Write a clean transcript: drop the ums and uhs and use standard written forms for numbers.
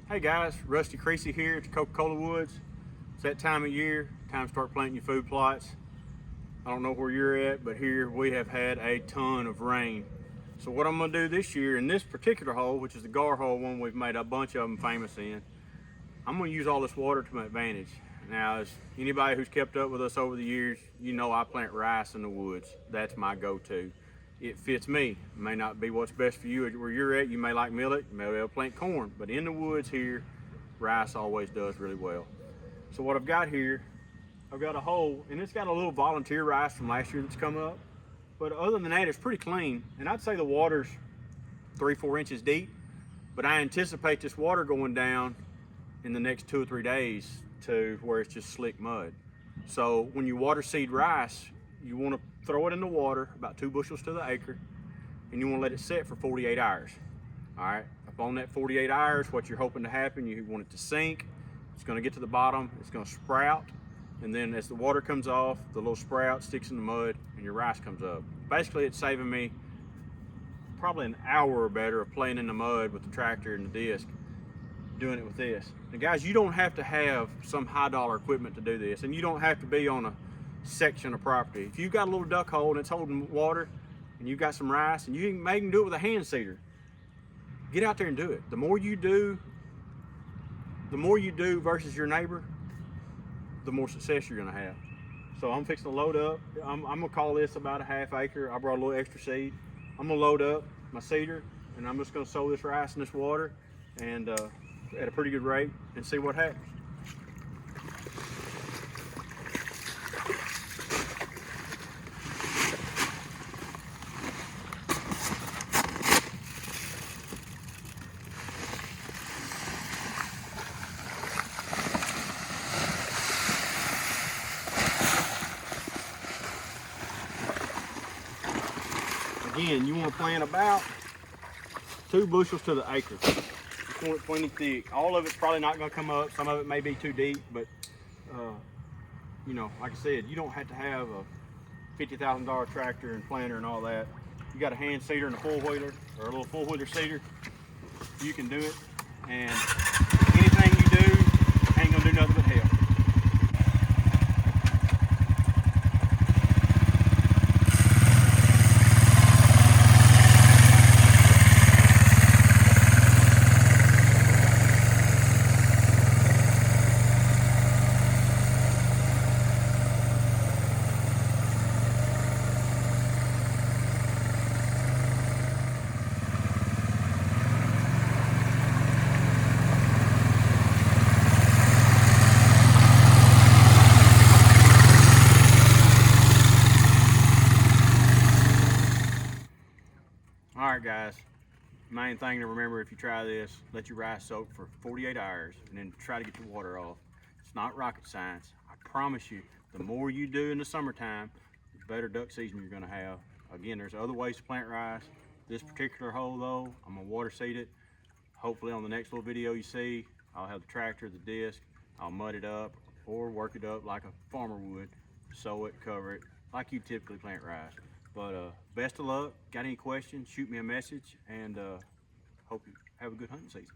Hey guys, Rusty Creasey here at the Coca-Cola Woods. It's that time of year, time to start planting your food plots. I don't know where you're at, but here we have had a ton of rain. So what I'm gonna do this year in this particular hole, which is the gar hole one we've made a bunch of them famous in, I'm gonna use all this water to my advantage. Now, as anybody who's kept up with us over the years, you know I plant rice in the woods. That's my go-to. It fits me. It may not be what's best for you where you're at. You may like millet, you may be able to plant corn, but in the woods here, rice always does really well. So what I've got here, I've got a hole, and it's got a little volunteer rice from last year that's come up. But other than that, it's pretty clean. And I'd say the water's 3-4 inches deep, but I anticipate this water going down in the next 2 or 3 days to where it's just slick mud. So when you water seed rice, you want to throw it in the water, about 2 bushels to the acre, and you want to let it set for 48 hours. All right, upon that 48 hours, what you're hoping to happen, you want it to sink, it's going to get to the bottom, it's going to sprout, and then as the water comes off, the little sprout sticks in the mud and your rice comes up. Basically, it's saving me probably an hour or better of playing in the mud with the tractor and the disc, doing it with this. And guys, you don't have to have some high dollar equipment to do this, and you don't have to be on a section of property. If you've got a little duck hole and it's holding water and you've got some rice, and you can maybe do it with a hand seeder, get out there and do it. The more you do versus your neighbor, the more success you're gonna have. So I'm fixing to load up. I'm gonna call this about a half acre. I brought a little extra seed. I'm gonna load up my seeder, and I'm just gonna sow this rice in this water and at a pretty good rate and see what happens. Again, you want to plant about 2 bushels to the acre. You want it plenty thick. All of it's probably not going to come up. Some of it may be too deep, but you know, like I said, you don't have to have a $50,000 tractor and planter and all that. You got a hand seeder and a four-wheeler or a little four-wheeler seeder, you can do it. And anything you do ain't gonna do nothing but help. All right, guys, main thing to remember if you try this, let your rice soak for 48 hours and then try to get the water off. It's not rocket science. I promise you, the more you do in the summertime, the better duck season you're gonna have. Again, there's other ways to plant rice. This particular hole though, I'm gonna water seed it. Hopefully on the next little video you see, I'll have the tractor, the disc, I'll mud it up or work it up like a farmer would, sow it, cover it, like you typically plant rice. But best of luck. Got any questions, shoot me a message, and hope you have a good hunting season.